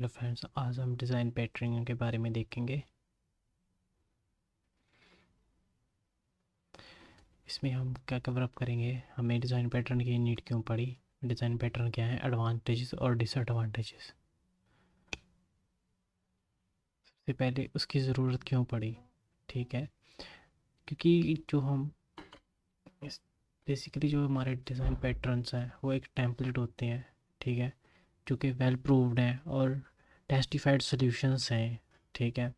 Hello friends, आज हम design patterning के बारे में देखेंगे। इसमें हम क्या कवर अप करेंगे, हमें डिज़ाइन पैटर्न की नीड क्यों पड़ी, डिज़ाइन पैटर्न क्या है, एडवांटेजेस और डिसएडवांटेजेस। सबसे पहले उसकी ज़रूरत क्यों पड़ी, ठीक है। क्योंकि जो हम इस बेसिकली जो हमारे डिज़ाइन पैटर्न्स हैं वो एक टेम्पलेट होते हैं, ठीक है, जो कि वेल प्रूव्ड हैं और टेस्टिफाइड सॉल्यूशंस हैं, ठीक है।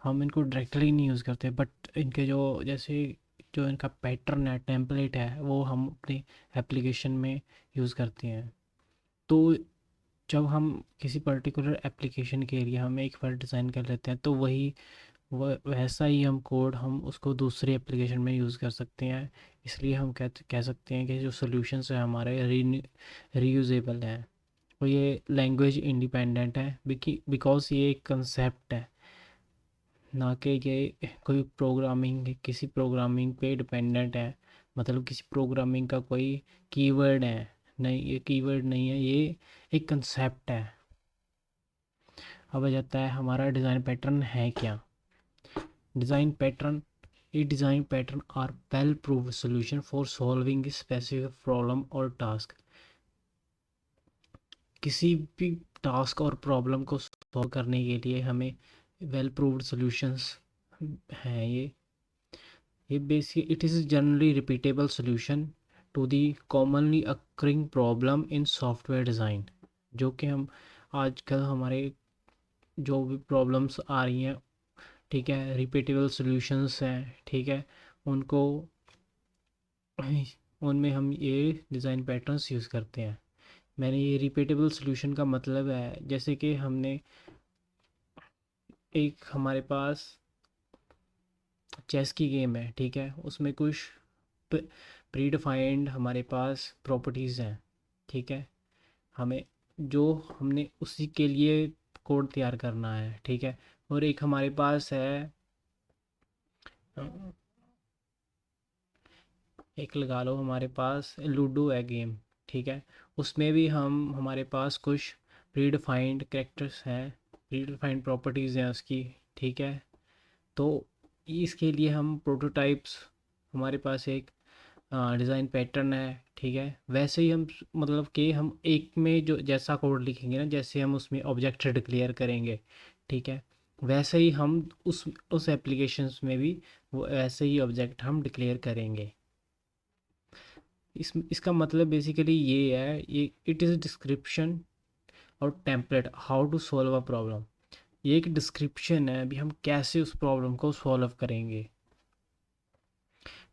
हम इनको डायरेक्टली नहीं यूज़ करते, बट इनके जो जैसे जो इनका पैटर्न है, टेम्पलेट है, वो हम अपनी एप्लीकेशन में यूज़ करते हैं। तो जब हम किसी पर्टिकुलर एप्लीकेशन के लिए हम एक बार डिज़ाइन कर लेते हैं, तो वही वह वैसा ही हम कोड हम उसको दूसरी एप्लीकेशन में यूज़ कर सकते हैं। इसलिए हम कह सकते हैं कि जो सॉल्यूशंस है हमारे रीयूजेबल हैं। और ये लैंग्वेज इंडिपेंडेंट है, बिकॉज ये एक कंसेप्ट है, ना कि ये कोई प्रोग्रामिंग किसी प्रोग्रामिंग पे डिपेंडेंट है। मतलब किसी प्रोग्रामिंग का कोई कीवर्ड है, नहीं, ये कीवर्ड नहीं है, ये एक कंसेप्ट है। अब आ जाता है हमारा डिज़ाइन पैटर्न है क्या। Design pattern design pattern are well proved solution for solving specific problem और टास्क। किसी भी टास्क और प्रॉब्लम को सॉल्व करने के लिए हमें वेल प्रूव्ड सॉल्यूशंस हैं। ये basic it is generally repeatable solution to the commonly occurring problem in software design. जो कि हम आजकल हमारे जो भी प्रॉब्लम्स आ रही हैं, ठीक है, रिपीटेबल सॉल्यूशंस हैं, ठीक है, उनको उनमें हम ये डिज़ाइन पैटर्न्स यूज़ करते हैं। मैंने ये रिपीटेबल सॉल्यूशन का मतलब है, जैसे कि हमने एक हमारे पास चेस की गेम है, ठीक है, उसमें कुछ प्री डिफाइंड हमारे पास प्रॉपर्टीज़ हैं, ठीक है। हमें जो हमने उसी के लिए कोड तैयार करना है, ठीक है। और एक हमारे पास है, एक लगा लो हमारे पास लूडो है गेम, ठीक है। उसमें भी हमारे पास कुछ प्री डिफाइंड कैरेक्टर्स हैं, प्री डिफाइंड प्रॉपर्टीज़ हैं उसकी, ठीक है। तो इसके लिए हम प्रोटोटाइप्स, हमारे पास एक डिज़ाइन पैटर्न है, ठीक है। वैसे ही हम मतलब कि हम एक में जो जैसा कोड लिखेंगे ना, जैसे हम उसमें ऑब्जेक्ट डिक्लेयर करेंगे, ठीक है, वैसे ही हम उस एप्लीकेशंस में भी वो ऐसे ही ऑब्जेक्ट हम डिक्लेयर करेंगे। इसका मतलब बेसिकली ये है, ये इट इज़ डिस्क्रिप्शन और template how to solve a problem. ये एक डिस्क्रिप्शन है, अभी हम कैसे उस प्रॉब्लम को सॉल्व करेंगे,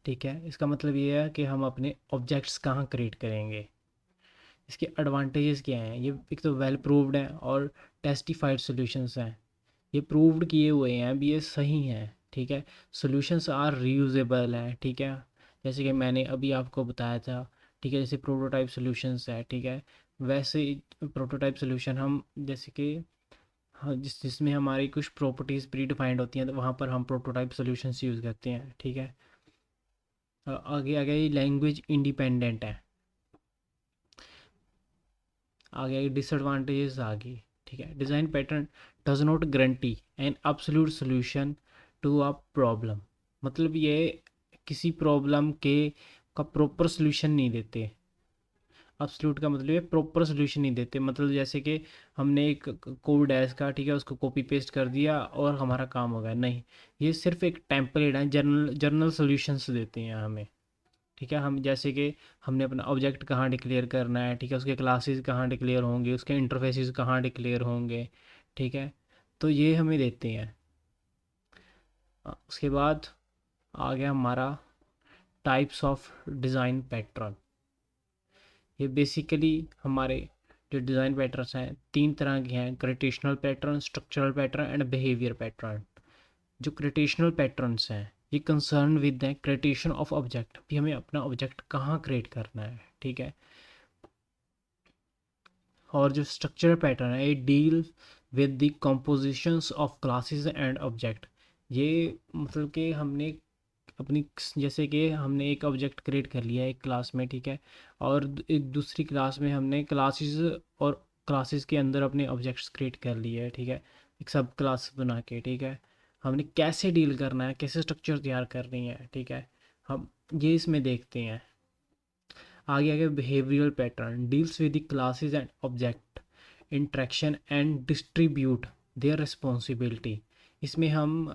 ठीक है। इसका मतलब ये है कि हम अपने ऑब्जेक्ट्स कहाँ क्रिएट करेंगे। इसके एडवांटेजेस क्या हैं, ये एक तो वेल प्रूव्ड है और टेस्टिफाइड सॉल्यूशंस हैं। ये प्रूव्ड किए हुए हैं, अभी ये सही हैं, ठीक है। सॉल्यूशंस आर रीयूजेबल हैं, ठीक है, जैसे कि मैंने अभी आपको बताया था, ठीक है। जैसे प्रोटोटाइप सॉल्यूशंस है, ठीक है, वैसे प्रोटोटाइप सॉल्यूशन हम जैसे कि हाँ, जिसमें हमारी कुछ प्रॉपर्टीज़ प्री डिफाइंड होती हैं, तो वहाँ पर हम प्रोटोटाइप सॉल्यूशंस यूज़ करते हैं, ठीक है। आगे आगे ये लैंग्वेज इंडिपेंडेंट है। आगे डिसएडवांटेजेस आ गई, ठीक है। Design pattern does not guarantee an absolute solution to a problem. मतलब ये किसी प्रॉब्लम के का प्रॉपर सॉल्यूशन नहीं देते। एब्सोल्यूट का मतलब ये प्रॉपर सॉल्यूशन नहीं देते, मतलब जैसे कि हमने एक कोड है इसका, ठीक है, उसको कॉपी पेस्ट कर दिया और हमारा काम हो गया, नहीं। ये सिर्फ एक टेम्पलेट है, जर्नल सॉल्यूशंस देते हैं हमें, ठीक है। हम जैसे कि हमने अपना ऑब्जेक्ट कहाँ डिक्लेयर करना है, ठीक है, उसके क्लासेस कहाँ डिक्लेयर होंगे, उसके इंटरफेसेस कहाँ डिक्लेयर होंगे, ठीक है, तो ये हमें देते हैं। उसके बाद आ गया हमारा टाइप्स ऑफ डिज़ाइन पैटर्न। ये बेसिकली हमारे जो डिज़ाइन पैटर्न्स हैं तीन तरह के हैं: creational pattern, structural pattern and behaviour pattern. जो क्रिटेशनल पैटर्न्स हैं ये concern with the creation of object, भी हमें अपना ऑब्जेक्ट कहाँ क्रिएट करना है, ठीक है। और जो स्ट्रक्चर पैटर्न है ये deal with the compositions of classes and object. ये मतलब कि हमने अपनी जैसे कि हमने एक ऑब्जेक्ट क्रिएट कर लिया है एक क्लास में, ठीक है, और एक दूसरी क्लास में हमने क्लासेस और क्लासेस के अंदर अपने ऑब्जेक्ट्स क्रिएट कर लिए, ठीक है, एक सब क्लास बना के, ठीक है, हमने कैसे डील करना है, कैसे स्ट्रक्चर तैयार करनी है, ठीक है, हम ये इसमें देखते हैं। आगे आगे behavioural pattern deals with the classes and object interaction and distribute their responsibility. इसमें हम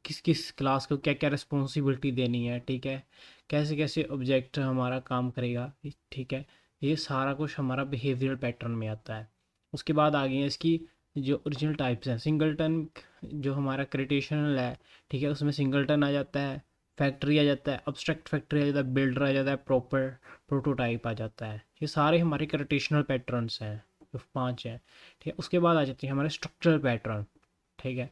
किस किस क्लास को क्या क्या रिस्पॉन्सिबिलिटी देनी है, ठीक है, कैसे कैसे ऑब्जेक्ट हमारा काम करेगा, ठीक है, ये सारा कुछ हमारा बिहेवियरल पैटर्न में आता है। उसके बाद आ गई है इसकी जो ओरिजिनल टाइप्स हैं। सिंगलटन जो हमारा क्रिटेशनल है, ठीक है, उसमें सिंगलटन आ जाता है, फैक्ट्री आ जाता है, अब्स्ट्रैक्ट फैक्ट्री आ जाता है, बिल्डर आ जाता है, प्रॉपर प्रोटोटाइप आ जाता है। ये सारे हमारे क्रिटेशनल पैटर्न्स हैं, जो 5 हैं, ठीक है। उसके बाद आ जाती है हमारे स्ट्रक्चरल पैटर्न, ठीक है,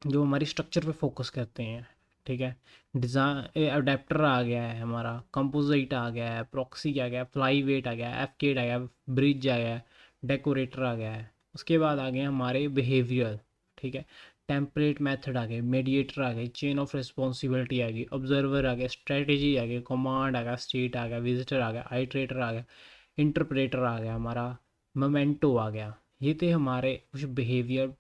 जो हमारी स्ट्रक्चर पे फोकस करते हैं, ठीक है। डिज़ाइन अडेप्टर आ गया है हमारा, कंपोजिट आ गया है, प्रॉक्सी आ गया, फ्लाई वेट आ गया, एफकेड आ गया, ब्रिज आ गया, डेकोरेटर आ गया है। उसके बाद आ गए हमारे बिहेवियर, ठीक है, टेम्पलेट मेथड आ गए, मेडिएटर आ गए, चेन ऑफ रिस्पॉन्सिबिलिटी आ गई, ऑब्जर्वर आ गया, स्ट्रेटेजी आ गई, कमांड आ गया, स्टेट आ गया, विजिटर आ गया, आइट्रेटर आ गया, इंटरप्रेटर आ गया हमारा, मोमेंटो आ गया। ये थे हमारे कुछ बिहेवियर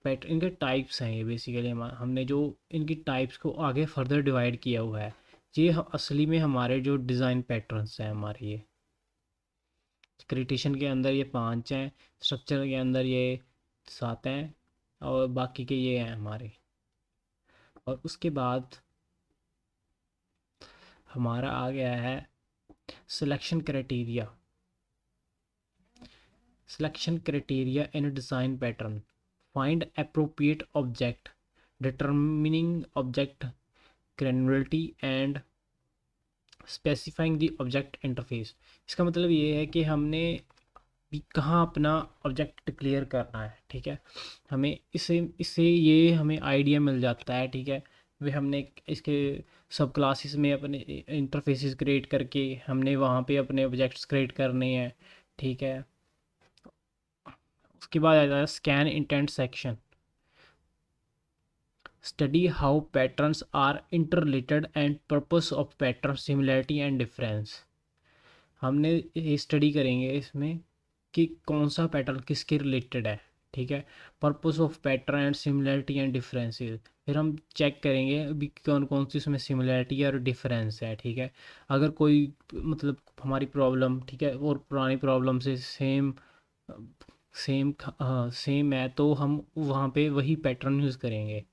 पैटर्न, इनके टाइप्स हैं ये बेसिकली। हमने जो इनकी टाइप्स को आगे फर्दर डिवाइड किया हुआ है, ये असली में हमारे जो डिज़ाइन पैटर्न्स हैं हमारे, ये क्रिटिशन के अंदर ये 5 हैं, स्ट्रक्चर के अंदर ये 7 हैं, और बाकी के ये हैं हमारे। और उसके बाद हमारा आ गया है selection criteria. Selection criteria in design pattern find appropriate object determining object granularity and specifying the object interface। इसका मतलब ये है कि हमने भी कहाँ अपना ऑब्जेक्ट डिक्लेयर करना है, ठीक है, हमें इससे इससे ये हमें आइडिया मिल जाता है, ठीक है। वे हमने इसके सब क्लासेस में अपने इंटरफेसेस क्रिएट करके हमने वहाँ पे अपने ऑब्जेक्ट्स क्रिएट करने हैं, ठीक है। उसके बाद आ जाता है scan intent section. Study how patterns are interrelated and purpose of pattern similarity and difference। हमने ये स्टडी करेंगे इसमें कि कौन सा पैटर्न किसके रिलेटेड है, ठीक है, purpose of pattern and similarity and differences. फिर हम चेक करेंगे अभी कौन कौन सी इसमें सिमिलैरिटी और डिफरेंस है, ठीक है। अगर कोई मतलब हमारी प्रॉब्लम, ठीक है, और पुरानी प्रॉब्लम से सेम सेम सेम है, तो हम वहाँ पे वही पैटर्न यूज़ करेंगे।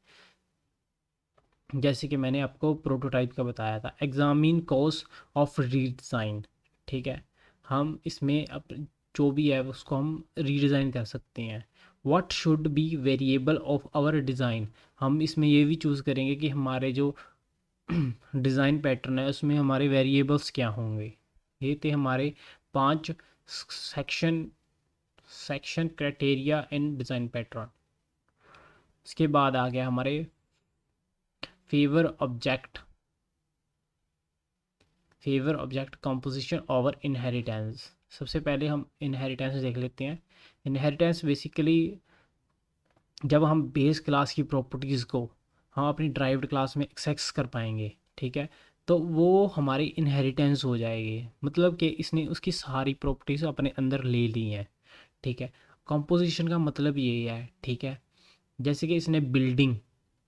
जैसे कि मैंने आपको प्रोटोटाइप का बताया था, एग्जामिन कॉज ऑफ रीडिज़ाइन, ठीक है, हम इसमें अब जो भी है उसको हम रीडिज़ाइन कर सकते हैं। What should be variable of our design, हम इसमें ये भी चूज़ करेंगे कि हमारे जो डिज़ाइन पैटर्न है उसमें हमारे वेरिएबल्स क्या होंगे। ये थे हमारे 5 section section criteria in design pattern. उसके बाद आ गया हमारे favour object composition over inheritance. सबसे पहले हम इनहेरिटेंस देख लेते हैं। इनहेरिटेंस बेसिकली जब हम बेस क्लास की प्रॉपर्टीज़ को हम अपनी ड्राइव्ड क्लास में एक्सेस कर पाएंगे, ठीक है, तो वो हमारी इनहेरिटेंस हो जाएगी, मतलब कि इसने उसकी सारी प्रॉपर्टीज़ अपने अंदर ले ली हैं, ठीक है। कंपोजिशन का मतलब यही है, ठीक है, जैसे कि इसने बिल्डिंग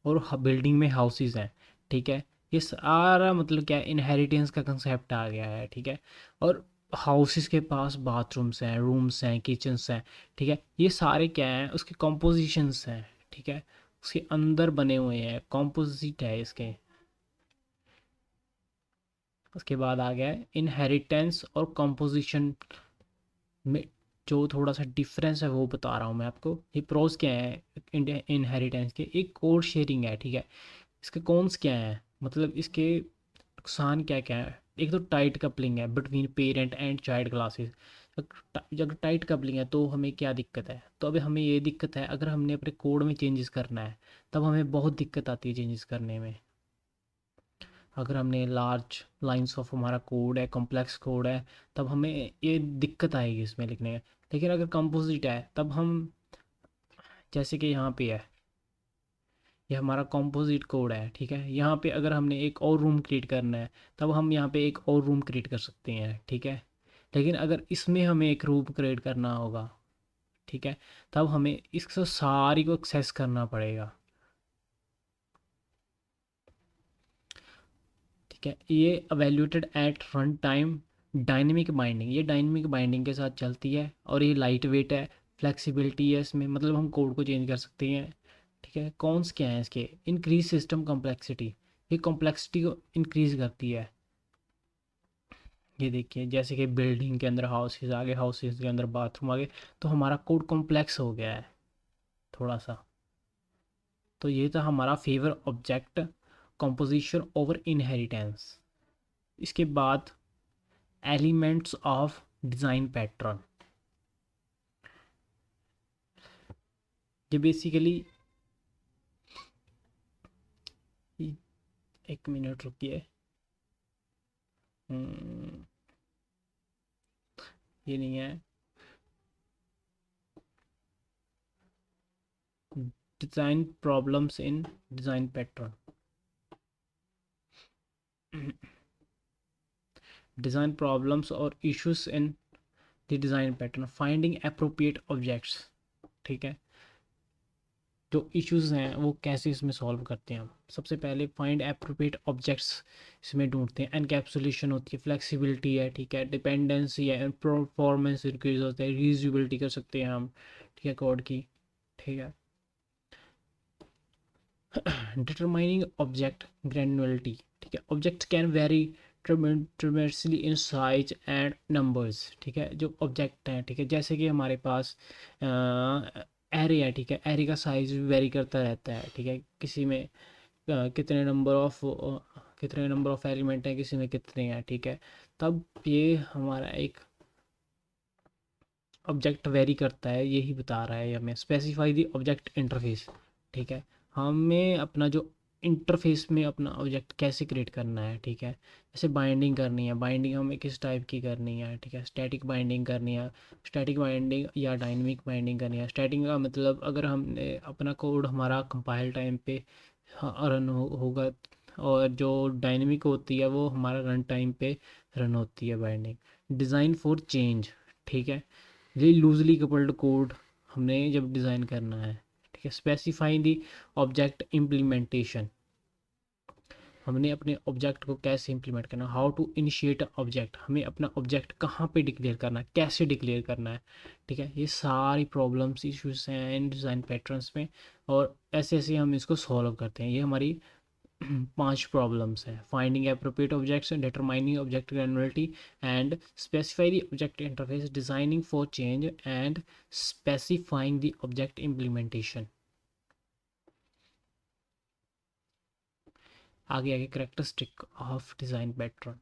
और बिल्डिंग में हाउसेस हैं, ठीक है, ये सारा मतलब क्या है, इनहेरिटेंस का कंसेप्ट आ गया है, ठीक है। और हाउसेस के पास बाथरूम्स हैं, रूम्स हैं, किचन्स हैं, ठीक है, ये सारे क्या हैं, उसके कॉम्पोजिशंस हैं, ठीक है, उसके अंदर बने हुए हैं, कॉम्पोजिट है इसके। उसके बाद आ गया है इनहेरिटेंस और कॉम्पोजिशन में जो थोड़ा सा डिफरेंस है वो बता रहा हूँ मैं आपको। ये प्रोज क्या है इनहेरिटेंस के, एक कोड शेयरिंग है, ठीक है। इसके कॉन्स क्या हैं, मतलब इसके नुकसान क्या क्या है। एक तो टाइट कपलिंग है between parent and child classes. अगर टाइट कपलिंग है तो हमें क्या दिक्कत है, तो अभी हमें ये दिक्कत है अगर हमने अपने कोड में चेंजेस करना है तब हमें बहुत दिक्कत आती है चेंजेस करने में। अगर हमने लार्ज लाइंस ऑफ हमारा कोड है, कॉम्प्लेक्स कोड है, तब हमें ये दिक्कत आएगी इसमें लिखने में। लेकिन अगर कंपोजिट है तब हम, जैसे कि यहाँ पे है, ये हमारा कंपोजिट कोड है, ठीक है, यहाँ पे अगर हमने एक और रूम क्रिएट करना है तब हम यहाँ पे एक और रूम क्रिएट कर सकते हैं, ठीक है। लेकिन अगर इसमें हमें एक रूप क्रिएट करना होगा, ठीक है, तब हमें इसको सारी को एक्सेस करना पड़ेगा। ठीक है, ये evaluated at run time dynamic binding, ये डायनेमिक बाइंडिंग के साथ चलती है और ये लाइट वेट है, फ्लेक्सिबिलिटी है इसमें, मतलब हम कोड को चेंज कर सकते हैं। ठीक है, कौन्स क्या हैं इसके? इंक्रीज सिस्टम कॉम्प्लेक्सिटी, ये कॉम्प्लेक्सिटी को इंक्रीज करती है। ये देखिए, जैसे कि बिल्डिंग के अंदर हाउसेज आ गए, हाउसेज के अंदर बाथरूम आ गए, तो हमारा कोड कॉम्प्लेक्स हो गया है थोड़ा सा। तो ये था हमारा favour object composition over inheritance. इसके बाद एलिमेंट्स ऑफ डिज़ाइन पैटर्न, ये बेसिकली, एक मिनट रुकिए, ये नहीं है, design problems in design pattern, design problems और issues in the design pattern, finding appropriate objects. ठीक है, जो इश्यूज हैं वो कैसे इसमें सॉल्व करते हैं हम? सबसे पहले फाइंड अप्रोप्रिएट ऑब्जेक्ट्स इसमें ढूंढते हैं। एनकैप्सुलेशन होती है, फ्लेक्सिबिलिटी है, ठीक है, डिपेंडेंसी है, परफॉर्मेंस इंक्रीज होता है, रीयूजेबिलिटी कर सकते हैं हम, ठीक है, कोड की। ठीक है, डिटरमाइनिंग ऑब्जेक्ट ग्रैनुलरिटी, ठीक है, object can very tremendously in size and numbers. ठीक है, जो ऑब्जेक्ट हैं, ठीक है, जैसे कि हमारे पास एरे है, ठीक है, एरे का साइज वेरी करता रहता है। ठीक है, किसी में कितने नंबर ऑफ एलिमेंट हैं, किसी में कितने हैं। ठीक है, तब ये हमारा एक ऑब्जेक्ट वेरी करता है, यही बता रहा है हमें। स्पेसिफाई द ऑब्जेक्ट इंटरफेस, ठीक है, हमें अपना जो इंटरफेस में अपना ऑब्जेक्ट कैसे क्रिएट करना है। ठीक है, जैसे बाइंडिंग करनी है, बाइंडिंग हमें किस टाइप की करनी है। ठीक है, स्टैटिक बाइंडिंग करनी है, स्टैटिक बाइंडिंग या डायनेमिक बाइंडिंग करनी है। स्टैटिक का मतलब अगर हमने अपना कोड हमारा कंपाइल टाइम पे रन होगा, और जो डायनेमिक होती है वो हमारा रन टाइम पे रन होती है बाइंडिंग। डिज़ाइन फॉर चेंज, ठीक है, ये लूजली कपल्ड कोड हमने जब डिज़ाइन करना है। ठीक है, स्पेसिफाई दी ऑब्जेक्ट इम्प्लीमेंटेशन, हमने अपने ऑब्जेक्ट को कैसे इंप्लीमेंट करना। हाउ टू इनिशिएट ऑब्जेक्ट, हमें अपना ऑब्जेक्ट कहाँ पे डिक्लेयर करना है, कैसे डिक्लेयर करना है। ठीक है, ये सारी प्रॉब्लम्स इश्यूज हैं इन डिज़ाइन पैटर्न्स में, और ऐसे ऐसे हम इसको सॉल्व करते हैं। ये हमारी 5 प्रॉब्लम्स हैं: finding appropriate objects, determining object granularity and specify the object interface, designing for change and specifying the object implementation. आगे आगे कैरेक्टरिस्टिक ऑफ डिज़ाइन पैटर्न,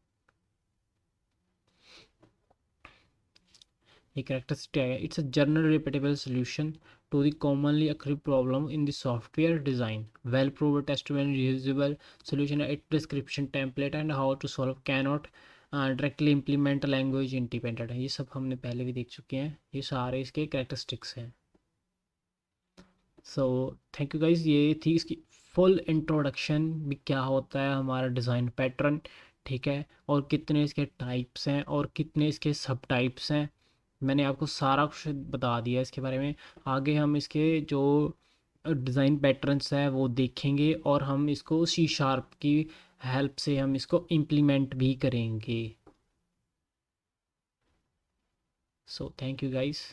ये कैरेक्टरिस्टिक है, it's a general repeatable solution to the commonly occurring problem in the software design, well proved testable reusable solution, a description template and how to solve cannot directly implement language independent है। ये सब हमने पहले भी देख चुके हैं, ये सारे इसके कैरेक्टरिस्टिक्स हैं। सो थैंक यू गाइज, ये थी इसकी फुल इंट्रोडक्शन भी, क्या होता है हमारा डिज़ाइन पैटर्न। ठीक है, और कितने इसके टाइप्स हैं और कितने इसके सब टाइप्स हैं, मैंने आपको सारा कुछ बता दिया इसके बारे में। आगे हम इसके जो डिज़ाइन पैटर्न्स है वो देखेंगे, और हम इसको सी शार्प की हेल्प से हम इसको इम्प्लीमेंट भी करेंगे। So thank you guys.